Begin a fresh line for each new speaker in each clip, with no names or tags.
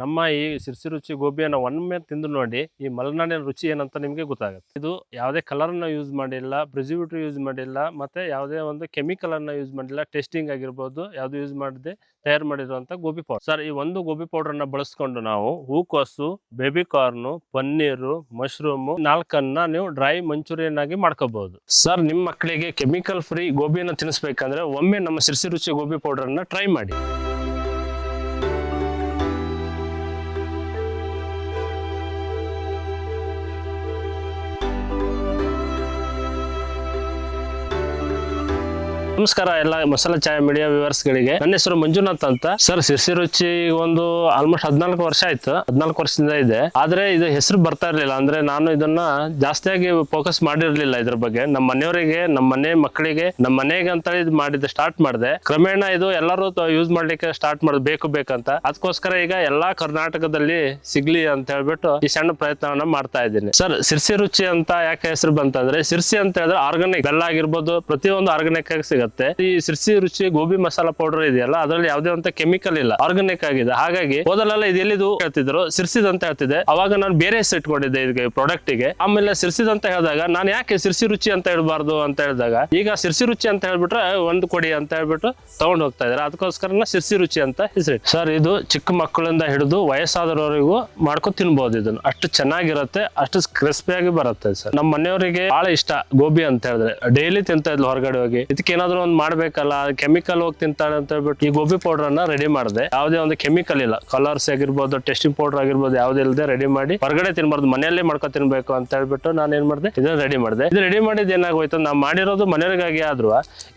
ನಮ್ಮ ಈ ಸಿರ್ಸಿ ರುಚಿ ಗೋಬಿಯನ್ನು ಒಮ್ಮೆ ತಿಂದು ನೋಡಿ, ಈ ಮಲೆನಾಡಿನ ರುಚಿ ಏನಂತ ನಿಮಗೆ ಗೊತ್ತಾಗುತ್ತೆ. ಇದು ಯಾವುದೇ ಕಲರ್ ಅನ್ನ ಯೂಸ್ ಮಾಡಿಲ್ಲ, ಪ್ರಿಸರ್ವೇಟಿವ್ ಯೂಸ್ ಮಾಡಿಲ್ಲ, ಮತ್ತೆ ಯಾವುದೇ ಒಂದು ಕೆಮಿಕಲ್ ಅನ್ನ ಯೂಸ್ ಮಾಡಿಲ್ಲ. ಟೇಸ್ಟಿಂಗ್ ಆಗಿರ್ಬೋದು ಯಾವ್ದು ಯೂಸ್ ಮಾಡದೆ ತಯಾರು ಮಾಡಿರುವಂತ ಗೋಬಿ ಪೌಡರ್. ಸರ್, ಈ ಒಂದು ಗೋಬಿ ಪೌಡರ್ ಅನ್ನ ಬಳಸ್ಕೊಂಡು ನಾವು ಹೂಕೋಸು, ಬೇಬಿ ಕಾರ್ನ್, ಪನ್ನೀರು, ಮಶ್ರೂಮ್ 4 ನೀವು ಡ್ರೈ ಮಂಚೂರಿಯನ್ ಆಗಿ ಮಾಡ್ಕೋಬಹುದು. ಸರ್, ನಿಮ್ಮ ಮಕ್ಕಳಿಗೆ ಕೆಮಿಕಲ್ ಫ್ರೀ ಗೋಬಿಯನ್ನು ತಿನ್ನಿಸ್ಬೇಕಂದ್ರೆ ಒಮ್ಮೆ ನಮ್ಮ ಸಿರ್ಸಿ ರುಚಿ ಗೋಬಿ ಪೌಡರ್ ಅನ್ನ ಟ್ರೈ ಮಾಡಿ. ನಮಸ್ಕಾರ ಎಲ್ಲ ಮಸಾಲಾ ಚಾಯ್ ಮೀಡಿಯಾ ವ್ಯೂವರ್ಸ್ ಗಳಿಗೆ. ನನ್ನ ಹೆಸರು ಮಂಜುನಾಥ್ ಅಂತ. ಸರ್, ಸಿರ್ಸಿ ರುಚಿ ಒಂದು ಆಲ್ಮೋಸ್ಟ್ 14 ವರ್ಷ ಆಯ್ತು. 14 ವರ್ಷದಿಂದ ಇದೆ. ಆದ್ರೆ ಇದು ಹೆಸರು ಬರ್ತಾ ಇರ್ಲಿಲ್ಲ. ಅಂದ್ರೆ ನಾನು ಇದನ್ನ ಜಾಸ್ತಿಯಾಗಿ ಫೋಕಸ್ ಮಾಡಿರ್ಲಿಲ್ಲ ಇದ್ರ ಬಗ್ಗೆ. ನಮ್ಮ ಮನೆಯವರಿಗೆ, ನಮ್ಮ ಮನೆ ಮಕ್ಕಳಿಗೆ, ನಮ್ಮ ಮನೆಗೆ ಅಂತ ಮಾಡಿದ ಸ್ಟಾರ್ಟ್ ಮಾಡಿದೆ. ಕ್ರಮೇಣ ಇದು ಎಲ್ಲರೂ ಯೂಸ್ ಮಾಡ್ಲಿಕ್ಕೆ ಸ್ಟಾರ್ಟ್ ಮಾಡೋದು ಬೇಕಂತ. ಅದಕ್ಕೋಸ್ಕರ ಈಗ ಎಲ್ಲಾ ಕರ್ನಾಟಕದಲ್ಲಿ ಸಿಗ್ಲಿ ಅಂತ ಹೇಳ್ಬಿಟ್ಟು ಈ ಸಣ್ಣ ಪ್ರಯತ್ನವನ್ನ ಮಾಡ್ತಾ ಇದ್ದೀನಿ. ಸರ್, ಸಿರ್ಸಿ ರುಚಿ ಅಂತ ಯಾಕೆ ಹೆಸರು ಬಂತಂದ್ರೆ, ಸಿರ್ಸಿ ಅಂತ ಹೇಳಿದ್ರೆ ಆರ್ಗಾನಿಕ್, ಬೆಲ್ಲ ಆಗಿರ್ಬೋದು ಪ್ರತಿಯೊಂದು ಆರ್ಗಾನಿಕ್ ಆಗಿ ಸಿಗುತ್ತೆ. ಈ ಸಿರ್ಸಿ ರುಚಿ ಗೋಬಿ ಮಸಾಲಾ ಪೌಡರ್ ಇದೆಯಲ್ಲ, ಅದ್ರಲ್ಲಿ ಯಾವುದೇ ಅಂತ ಕೆಮಿಕಲ್ ಇಲ್ಲ, ಆರ್ಗಾನಿಕ್ ಆಗಿದೆ. ಹಾಗಾಗಿ ಮೊದಲೆಲ್ಲ ಇದೆಲ್ಲಿದು ಹೇಳ್ತಿದ್ರು, ಸಿರ್ಸಿದ್ ಅಂತ ಹೇಳ್ತಿದ್ದೆ. ಅವಾಗ ನಾನು ಬೇರೆ ಹೆಸರು ಇಟ್ಕೊಂಡಿದ್ದೆ ಇದಕ್ಕೆ ಪ್ರಾಡಕ್ಟ್ ಗೆ. ಆಮೇಲೆ ಸಿರ್ಸಿದ್ ಅಂತ ಹೇಳಿದಾಗ ನಾನು ಯಾಕೆ ಸಿರ್ಸಿ ರುಚಿ ಅಂತ ಹೇಳ್ಬಾರ್ದು ಅಂತ ಹೇಳಿದಾಗ, ಈಗ ಸಿರ್ಸಿ ರುಚಿ ಅಂತ ಹೇಳ್ಬಿಟ್ರೆ ಒಂದು ಕೊಡಿ ಅಂತ ಹೇಳ್ಬಿಟ್ಟು ತಗೊಂಡ್ ಹೋಗ್ತಾ ಇದಾರೆ. ಅದಕ್ಕೋಸ್ಕರ ಸಿರ್ಸಿ ರುಚಿ ಅಂತ ಹೆಸರಿಟ್ಟು. ಸರ್, ಇದು ಚಿಕ್ಕ ಮಕ್ಕಳಿಂದ ಹಿಡಿದು ವಯಸ್ಸಾದವರಿಗೂ ಮಾಡ್ಕೊಂಡು ತಿನ್ಬಹುದು. ಇದನ್ನು ಅಷ್ಟು ಚೆನ್ನಾಗಿರುತ್ತೆ, ಅಷ್ಟು ಕ್ರಿಸ್ಪಿಯಾಗಿ ಬರುತ್ತೆ. ಸರ್, ನಮ್ಮ ಮನೆಯವರಿಗೆ ಬಹಳ ಇಷ್ಟ ಗೋಬಿ ಅಂತ ಹೇಳಿದ್ರೆ. ಡೈಲಿ ತಿಂತಾ ಇದ್ಲು ಹೊರಗಡೆ ಹೋಗಿ. ಇದಕ್ಕೆ ಏನಾದ್ರು ಒಂದು ಮಾಡ್ಬೇಕಲ್ಲ, ಕೆಮಿಕಲ್ ಹೋಗಿ ತಿಂತಾಳೆ ಅಂತ ಹೇಳ್ಬಿಟ್ಟು ಈ ಗೋಬಿ ಪೌಡರ್ ಅನ್ನ ರೆಡಿ ಮಾಡಿದೆ. ಯಾವುದೇ ಒಂದು ಕೆಮಿಕಲ್ ಇಲ್ಲ, ಕಲರ್ಸ್ ಆಗಿರ್ಬೋದು, ಟೆಸ್ಟಿಂಗ್ ಪೌಡರ್ ಆಗಿರ್ಬೋದು, ಯಾವುದೇ ಇಲ್ಲದೆ ರೆಡಿ ಮಾಡಿ ಹೊರಗಡೆ ತಿನ್ಬಾರ್ದು, ಮನೆಯಲ್ಲೇ ಮಾಡ್ಕೊ ತಿನ್ಬೇಕು ಅಂತ ಹೇಳ್ಬಿಟ್ಟು ನಾನು ಏನ್ ಮಾಡಿದೆ, ಇದನ್ನ ರೆಡಿ ಮಾಡಿದೆ. ಇದು ರೆಡಿ ಮಾಡಿದ್ ಏನಾಗೋಯ್ತು, ನಾವು ಮಾಡಿರೋದು ಮನೆಯವರಿಗಾಗಿ ಆದ್ರೂ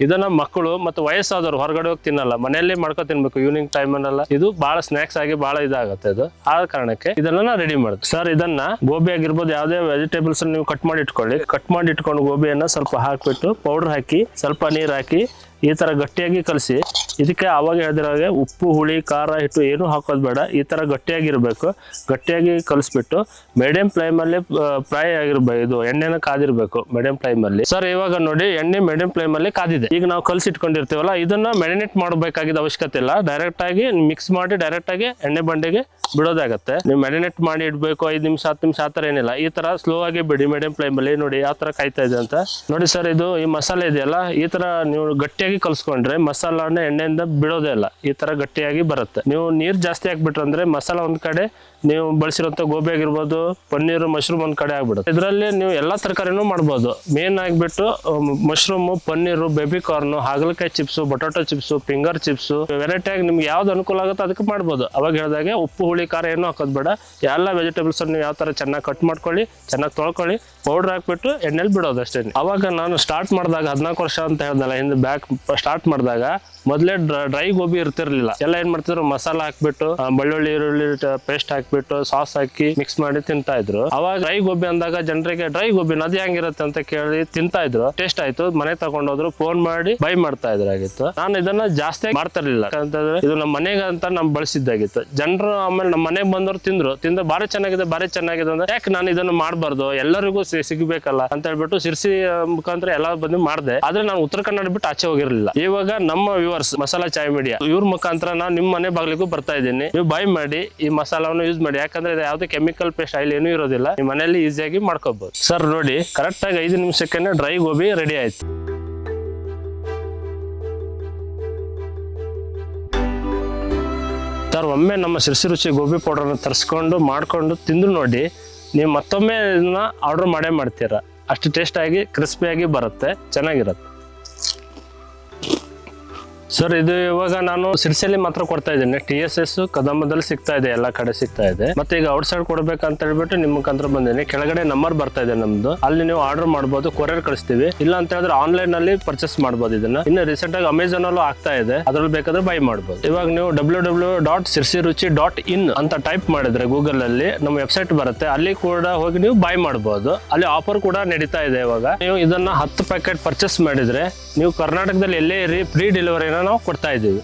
ಇದನ್ನ ಮಕ್ಕಳು ಮತ್ತು ವಯಸ್ಸಾದವರು ಹೊರಗಡೆ ಹೋಗಿ ತಿನ್ನಲ್ಲ, ಮನೆಯಲ್ಲೇ ಮಾಡ್ಕೊ ತಿನ್ಬೇಕು ಈವ್ನಿಂಗ್ ಟೈಮ್ ಅನ್ನೆಲ್ಲ. ಇದು ಬಹಳ ಸ್ನಾಕ್ಸ್ ಆಗಿ ಬಹಳ ಇದಾಗುತ್ತೆ. ಇದು ಆ ಕಾರಣಕ್ಕೆ ಇದನ್ನ ರೆಡಿ ಮಾಡುದು. ಸರ್, ಇದನ್ನ ಗೋಬಿ ಆಗಿರ್ಬೋದು ಯಾವುದೇ ವೆಜಿಟೇಬಲ್ಸ್ ನೀವು ಕಟ್ ಮಾಡಿ ಇಟ್ಕೊಳ್ಳಿ. ಕಟ್ ಮಾಡಿ ಇಟ್ಕೊಂಡು ಗೋಬಿಯನ್ನ ಸ್ವಲ್ಪ ಹಾಕ್ಬಿಟ್ಟು ಪೌಡರ್ ಹಾಕಿ ಸ್ವಲ್ಪ ನೀರ್ ಹಾಕಿ ಈ ತರ ಗಟ್ಟಿಯಾಗಿ ಕಲಸಿ, ಇದಕ್ಕೆ ಅವಾಗ ಹೇಳಿದ್ರಾಗೆ ಉಪ್ಪು, ಹುಳಿ, ಖಾರ, ಹಿಟ್ಟು ಏನು ಹಾಕೋದು ಬೇಡ. ಈ ತರ ಗಟ್ಟಿಯಾಗಿರ್ಬೇಕು. ಗಟ್ಟಿಯಾಗಿ ಕಲಿಸ್ಬಿಟ್ಟು ಮೀಡಿಯಂ ಫ್ಲೇಮ್ ಅಲ್ಲಿ ಫ್ರೈ ಆಗಿರ್ಬೇಕು. ಇದು ಎಣ್ಣೆನ ಕಾದಿರ್ಬೇಕು ಮೀಡಿಯಂ ಫ್ಲೇಮ್ ಅಲ್ಲಿ. ಸರ್, ಇವಾಗ ನೋಡಿ ಎಣ್ಣೆ ಮೀಡಿಯಂ ಫ್ಲೇಮ್ ಅಲ್ಲಿ ಕಾದಿದೆ. ಈಗ ನಾವು ಕಲಸಿಟ್ಕೊಂಡಿರ್ತೀವಲ್ಲ, ಇದನ್ನ ಮ್ಯಾರಿನೇಟ್ ಮಾಡಬೇಕಾಗಿದ್ದ ಅವಶ್ಯಕತೆ ಇಲ್ಲ. ಡೈರೆಕ್ಟ್ ಆಗಿ ಮಿಕ್ಸ್ ಮಾಡಿ ಡೈರೆಕ್ಟ್ ಆಗಿ ಎಣ್ಣೆ ಬಂಡೆಗೆ ಬಿಡೋದಾಗತ್ತೆ. ನೀವು ಮ್ಯಾರಿನೇಟ್ ಮಾಡಿ ಇಡ್ಬೇಕು 5 ನಿಮಿಷ 10 ನಿಮಿಷ ಆತರ ಏನಿಲ್ಲ. ಈ ತರ ಸ್ಲೋ ಆಗಿ ಬಿಡಿ ಮೀಡಿಯಂ ಫ್ಲೇಮ್ ಅಲ್ಲಿ. ನೋಡಿ ಯಾವ ತರ ಕಾಯ್ತಾ ಇದೆ ಅಂತ ನೋಡಿ. ಸರ್, ಇದು ಈ ಮಸಾಲೆ ಇದೆಯಲ್ಲ, ಈ ತರ ನೀವು ಗಟ್ಟಿಯಾಗಿ ಕಲ್ಸ್ಕೊಂಡ್ರೆ ಮಸಾಲಾನ ಎಣ್ಣೆಯಿಂದ ಬಿಡೋದೇ ಇಲ್ಲ. ಈ ತರ ಗಟ್ಟಿಯಾಗಿ ಬರುತ್ತೆ. ನೀವು ನೀರ್ ಜಾಸ್ತಿ ಹಾಕ್ಬಿಟ್ರೆ ಅಂದ್ರೆ ಮಸಾಲ ಒಂದ್ ಕಡೆ, ನೀವು ಬಳಸಿರುವಂತ ಗೋಬಿ ಆಗಿರ್ಬೋದು, ಪನ್ನೀರು, ಮಶ್ರೂಮ್ ಒಂದ್ ಕಡೆ ಆಗ್ಬಿಡುತ್ತೆ. ಇದರಲ್ಲಿ ನೀವು ಎಲ್ಲಾ ತರಕಾರಿನೂ ಮಾಡ್ಬೋದು. ಮೇನ್ ಆಗಿಬಿಟ್ಟು ಮಶ್ರೂಮ್, ಪನ್ನೀರು, ಬೇಬಿ ಕಾರ್ನ್, ಹಾಗಲಕಾಯಿ chips, potato chips, finger chips, variety ಆಗಿ ನಿಮ್ಗೆ ಯಾವ್ದು ಅನುಕೂಲ ಆಗುತ್ತೆ ಅದಕ್ಕೆ ಮಾಡ್ಬೋದು. ಅವಾಗ ಹೇಳಿದಾಗೆ ಉಪ್ಪು, ಹುಳಿ, ಖಾರ ಏನು ಹಾಕೋದ್ ಬೇಡ. ಎಲ್ಲ ವೆಜಿಟೇಬಲ್ಸ್ ನೀವು ಯಾವ ತರ ಚೆನ್ನಾಗಿ ಕಟ್ ಮಾಡ್ಕೊಳ್ಳಿ, ಚೆನ್ನಾಗಿ ತೊಳ್ಕೊಳ್ಳಿ, ಪೌಡರ್ ಹಾಕ್ಬಿಟ್ಟು ಎಣ್ಣೆಲಿ ಬಿಡೋದು ಅಷ್ಟೇ. ಅವಾಗ ನಾನು ಸ್ಟಾರ್ಟ್ ಮಾಡಿದಾಗ 14 ವರ್ಷ ಅಂತ ಹೇಳ್ದಲ್ಲ, ಹಿಂದೆ ಬ್ಯಾಕ್ ಸ್ಟಾರ್ಟ್ ಮಾಡಿದಾಗ ಮೊದಲೇ ಡ್ರೈ ಗೋಬಿ ಇರ್ತಿರ್ಲಿಲ್ಲ. ಎಲ್ಲ ಏನ್ ಮಾಡ್ತಿದ್ರು, ಮಸಾಲ ಹಾಕ್ಬಿಟ್ಟು ಬೆಳ್ಳುಳ್ಳಿ, ಈರುಳ್ಳಿ ಪೇಸ್ಟ್ ಹಾಕ್ಬಿಟ್ಟು ಸಾಸ್ ಹಾಕಿ ಮಿಕ್ಸ್ ಮಾಡಿ ತಿಂತಾ ಇದ್ರು. ಅವಾಗ ಡ್ರೈ ಗೋಬಿ ಅಂದಾಗ ಜನರಿಗೆ ಡ್ರೈ ಗೋಬಿ ಅದು ಹೆಂಗಿರುತ್ತೆ ಅಂತ ಕೇಳಿ ತಿಂತಾ ಇದ್ರು. ಟೇಸ್ಟ್ ಆಯ್ತು, ಮನೆ ತಗೊಂಡೋದ್ರು, ಫೋನ್ ಮಾಡಿ ಬೈ ಮಾಡ್ತಾ ಇದ್ರಾಗಿತ್ತು. ನಾನು ಇದನ್ನ ಜಾಸ್ತಿ ಮಾಡ್ತಿರ್ಲಿಲ್ಲ ಯಾಕಂತಂದ್ರೆ ಇದು ನಮ್ಮ ಮನೆಗೆ ಅಂತ ನಮ್ ಬಳಸಿದ್ದಾಗಿತ್ತು. ಜನರು ಆಮೇಲೆ ನಮ್ಮ ಮನೆಗೆ ಬಂದವರು ತಿಂದ್ರು ಬಾರಿ ಚೆನ್ನಾಗಿದೆ ಅಂದ್ರೆ ಯಾಕೆ ನಾನು ಇದನ್ನು ಮಾಡಬಾರ್ದು, ಎಲ್ಲರಿಗೂ ಸಿಗ್ಬೇಕಲ್ಲ ಅಂತ ಹೇಳ್ಬಿಟ್ಟು ಸಿರ್ಸಿ ಮುಖಾಂತರ ಎಲ್ಲ ಬಂದು ಮಾಡಿದೆ. ಆದ್ರೆ ನಾನು ಉತ್ತರ ಕನ್ನಡ ಬಿಟ್ಟು ಆಚೆ ಹೋಗಿರ್ಲಿಲ್ಲ. ಇವಾಗ ನಮ್ಮ ವ್ಯೂವರ್ಸ್ ಮಸಾಲಾ ಚಾಯ್ ಮೀಡಿಯಾ ಇವ್ರ ಮುಖಾಂತರ ನಾನು ನಿಮ್ಮ ಮನೆ ಬಾಗ್ಲಿಗೂ ಬರ್ತಾ ಇದ್ದೀನಿ. ನೀವು ಬೈ ಮಾಡಿ ಈ ಮಸಾಲಾವನ್ನು ಯೂಸ್ ಮಾಡಿ. ಯಾಕಂದ್ರೆ ಇದು ಯಾವುದೇ ಕೆಮಿಕಲ್ ಪೇಸ್ಟ್ ಆಯಿಲ್ ಏನೂ ಇರೋದಿಲ್ಲ. ನಿಮ್ಮ ಮನೆಯಲ್ಲಿ ಈಸಿಯಾಗಿ ಮಾಡ್ಕೋಬಹುದು. ಸರ್, ನೋಡಿ ಕರೆಕ್ಟ್ ಆಗಿ 5 ನಿಮಿಷಕ್ಕೆ ಡ್ರೈ ಗೋಬಿ ರೆಡಿ ಆಯ್ತು. ಸರ್, ಒಮ್ಮೆ ನಮ್ಮ ಸಿರ್ಸಿ ರುಚಿ ಗೋಬಿ ಪೌಡರ್ನ ತರಿಸ್ಕೊಂಡು ಮಾಡ್ಕೊಂಡು ತಿಂದು ನೋಡಿ, ನೀವು ಮತ್ತೊಮ್ಮೆ ಇದನ್ನ ಆರ್ಡರ್ ಮಾಡ್ತೀರಾ. ಅಷ್ಟು ಟೇಸ್ಟ್ ಆಗಿ ಕ್ರಿಸ್ಪಿಯಾಗಿ ಬರುತ್ತೆ, ಚೆನ್ನಾಗಿರುತ್ತೆ. ಸರ್, ಇದು ಇವಾಗ ನಾನು ಸಿರ್ಸಿಯಲ್ಲಿ ಮಾತ್ರ ಕೊಡ್ತಾ ಇದ್ದೀನಿ. TSS ಕದಂಬದಲ್ಲಿ ಸಿಗ್ತಾ ಇದೆ, ಎಲ್ಲಾ ಕಡೆ ಸಿಗ್ತಾ ಇದೆ. ಮತ್ತೆ ಈಗ ಔಟ್ ಸೈಡ್ ಕೊಡ್ಬೇಕಂತ ಹೇಳ್ಬಿಟ್ಟು ನಿಮ್ಮ ಮುಖಾಂತರ ಬಂದಿನಿ. ಕೆಳಗಡೆ ನಂಬರ್ ಬರ್ತಾ ಇದೆ ನಮ್ದು, ಅಲ್ಲಿ ನೀವು ಆರ್ಡರ್ ಮಾಡಬಹುದು, ಕೊರಿಯರ್ ಕಳಿಸ್ತೀವಿ. ಇಲ್ಲ ಅಂತ ಹೇಳಿದ್ರೆ ಆನ್ಲೈನ್ ಅಲ್ಲಿ ಪರ್ಚೇಸ್ ಮಾಡಬಹುದು. ಇದನ್ನ ಇನ್ನು ರೀಸೆಂಟ್ ಆಗಿ ಅಮೆಝಾನ್ ಅಲ್ಲೂ ಆಗ್ತಾ ಇದೆ, ಅದ್ರಲ್ಲಿ ಬೇಕಾದ್ರೆ ಬೈ ಮಾಡಬಹುದು. ಇವಾಗ ನೀವು www.sirsiruchi.in ಅಂತ ಟೈಪ್ ಮಾಡಿದ್ರೆ ಗೂಗಲ್ ಅಲ್ಲಿ ನಮ್ಮ ವೆಬ್ಸೈಟ್ ಬರುತ್ತೆ. ಅಲ್ಲಿ ಕೂಡ ಹೋಗಿ ನೀವು ಬೈ ಮಾಡಬಹುದು. ಅಲ್ಲಿ ಆಫರ್ ಕೂಡ ನಡೀತಾ ಇದೆ. ಇವಾಗ ನೀವು ಇದನ್ನ 10 ಪ್ಯಾಕೆಟ್ ಪರ್ಚೇಸ್ ಮಾಡಿದ್ರೆ ನೀವು ಕರ್ನಾಟಕದಲ್ಲಿ ಎಲ್ಲೇ ಇರಿ ಫ್ರೀ ಡೆಲಿವರಿನ ನಾವು ಕೊಡ್ತಾ ಇದ್ದೀವಿ.